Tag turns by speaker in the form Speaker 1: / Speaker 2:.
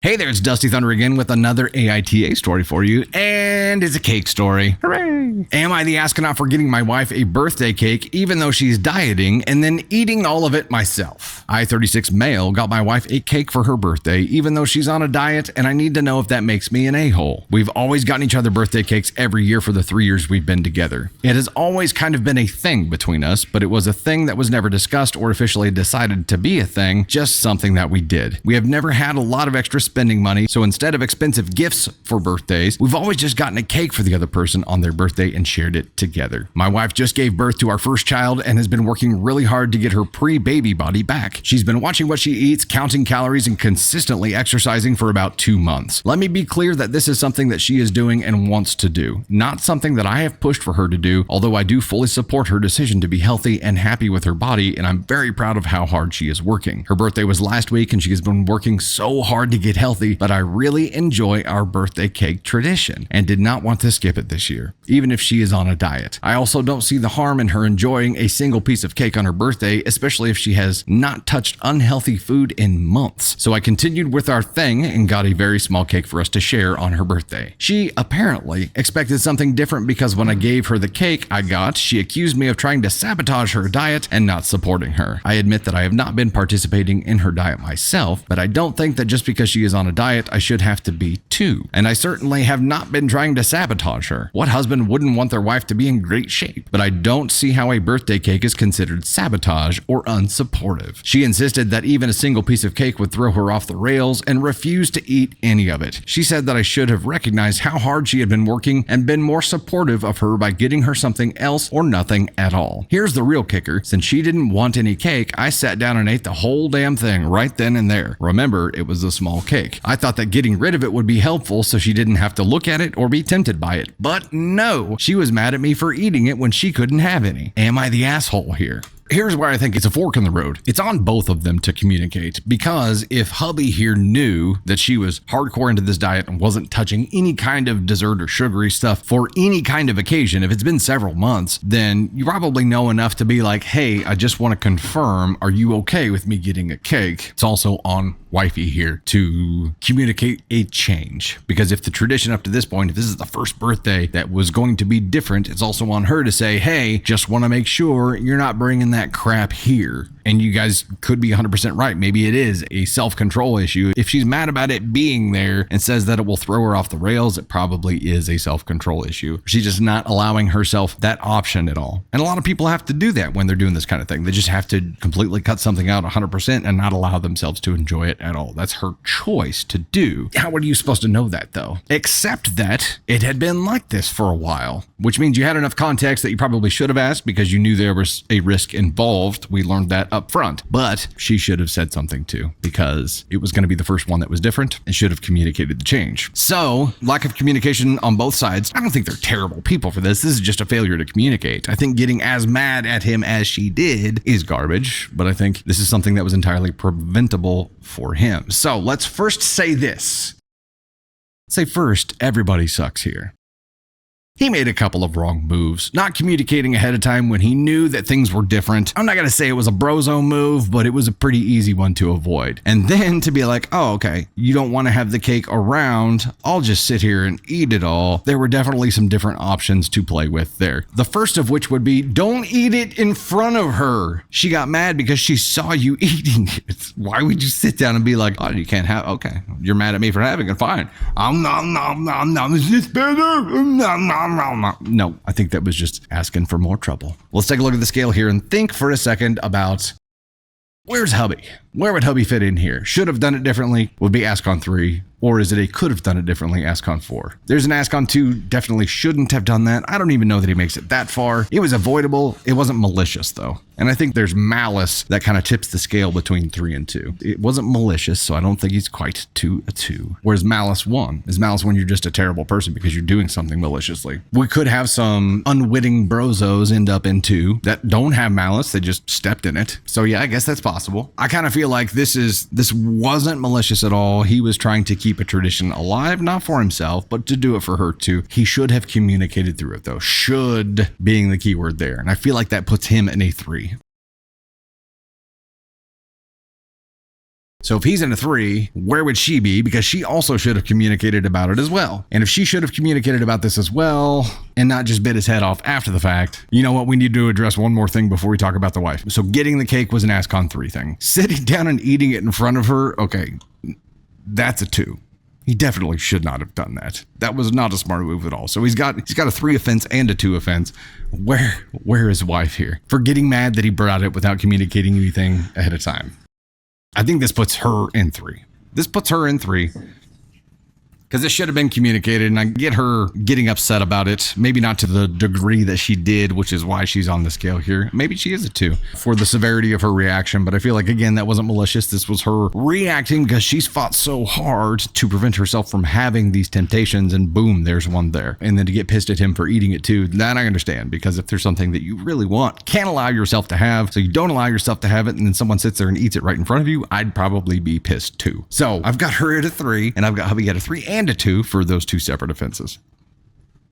Speaker 1: Hey there, it's Dusty Thunder again with another AITA story for you, and it's a cake story. Hooray! Am I the astronaut for getting my wife a birthday cake even though she's dieting and then eating all of it myself? I, 36 male, got my wife a cake for her birthday even though she's on a diet, and I need to know if that makes me an a-hole. We've always gotten each other birthday cakes every year for the 3 years we've been together. It has always kind of been a thing between us, but it was a thing that was never discussed or officially decided to be a thing, just something that we did. We have never had a lot of extra spending money, so instead of expensive gifts for birthdays, we've always just gotten a cake for the other person on their birthday and shared it together. My wife just gave birth to our first child and has been working really hard to get her pre-baby body back. She's been watching what she eats, counting calories, and consistently exercising for about 2 months. Let me be clear that this is something that she is doing and wants to do, not something that I have pushed for her to do, although I do fully support her decision to be healthy and happy with her body, and I'm very proud of how hard she is working. Her birthday was last week and she has been working so hard to get healthy, but I really enjoy our birthday cake tradition and did not want to skip it this year, even if she is on a diet. I also don't see the harm in her enjoying a single piece of cake on her birthday, especially if she has not touched unhealthy food in months. So I continued with our thing and got a very small cake for us to share on her birthday. She apparently expected something different because when I gave her the cake she accused me of trying to sabotage her diet and not supporting her. I admit that I have not been participating in her diet myself, but I don't think that just because she is on a diet, I should have to be too. And I certainly have not been trying to sabotage her. What husband wouldn't want their wife to be in great shape? But I don't see how a birthday cake is considered sabotage or unsupportive. She insisted that even a single piece of cake would throw her off the rails and refused to eat any of it. She said that I should have recognized how hard she had been working and been more supportive of her by getting her something else or nothing at all. Here's the real kicker. Since she didn't want any cake, I sat down and ate the whole damn thing right then and there. Remember, it was a small cake. I thought that getting rid of it would be helpful so she didn't have to look at it or be tempted by it. But no, she was mad at me for eating it when she couldn't have any. Am I the asshole here? Here's where I think it's a fork in the road. It's on both of them to communicate, because if hubby here knew that she was hardcore into this diet and wasn't touching any kind of dessert or sugary stuff for any kind of occasion, if it's been several months, then you probably know enough to be like, hey, I just want to confirm, are you okay with me getting a cake? It's also on wifey here to communicate a change, because if the tradition up to this point, if this is the first birthday that was going to be different, it's also on her to say, hey, just want to make sure you're not bringing that crap here. And you guys could be 100% right. Maybe it is a self-control issue. If she's mad about it being there and says that it will throw her off the rails, it probably is a self-control issue. She's just not allowing herself that option at all. And a lot of people have to do that when they're doing this kind of thing. They just have to completely cut something out 100% and not allow themselves to enjoy it at all. That's her choice to do. How are you supposed to know that though? Except that it had been like this for a while, which means you had enough context that you probably should have asked because you knew there was a risk involved. We learned that up front, but she should have said something too, because it was going to be the first one that was different and should have communicated the change. So lack of communication on both sides. I don't think they're terrible people for this. This is just a failure to communicate. I think getting as mad at him as she did is garbage, but I think this is something that was entirely preventable for him. So let's first say this. Say first, everybody sucks here. He made a couple of wrong moves, not communicating ahead of time when he knew that things were different. I'm not going to say it was a brozo move, but it was a pretty easy one to avoid. And then to be like, oh, okay, you don't want to have the cake around, I'll just sit here and eat it all. There were definitely some different options to play with there. The first of which would be, don't eat it in front of her. She got mad because she saw you eating it. Why would you sit down and be like, oh, you can't have, okay, you're mad at me for having it, fine. Is this better? No, I think that was just asking for more trouble. Let's take a look at the scale here and think for a second about where's hubby? Where would hubby fit in here? Should have done it differently would be ask on 3. Or is it a could have done it differently ask on 4? There's an ask on 2, definitely shouldn't have done that. I don't even know that he makes it that far. It was avoidable. It wasn't malicious though. And I think there's malice that kind of tips the scale between 3 and 2. It wasn't malicious, so I don't think he's quite to a 2. Whereas malice 1 is malice when you're just a terrible person because you're doing something maliciously. We could have some unwitting brozos end up in 2 that don't have malice. They just stepped in it. So yeah, I guess that's possible. I kind of feel like this wasn't malicious at all. He was trying to keep a tradition alive, not for himself, but to do it for her too. He should have communicated through it though. Should being the key word there. And I feel like that puts him in a 3. So if he's in a 3, where would she be? Because she also should have communicated about it as well. And if she should have communicated about this as well and not just bit his head off after the fact, you know what? We need to address one more thing before we talk about the wife. So getting the cake was an ASCON 3 thing. Sitting down and eating it in front of her, okay, that's a 2. He definitely should not have done that. That was not a smart move at all. So he's got a 3 offense and a 2 offense. Where is wife here? For getting mad that he brought it without communicating anything ahead of time. I think this puts her in 3. This puts her in 3. Because it should have been communicated, and I get her getting upset about it. Maybe not to the degree that she did, which is why she's on the scale here. Maybe she is a 2 for the severity of her reaction, but I feel like, again, that wasn't malicious. This was her reacting because she's fought so hard to prevent herself from having these temptations, and boom, there's one there. And then to get pissed at him for eating it too, that I understand, because if there's something that you really want, can't allow yourself to have, so you don't allow yourself to have it, and then someone sits there and eats it right in front of you, I'd probably be pissed too. So I've got her at a 3, and I've got hubby at a 3 and a 2 for those 2 separate offenses.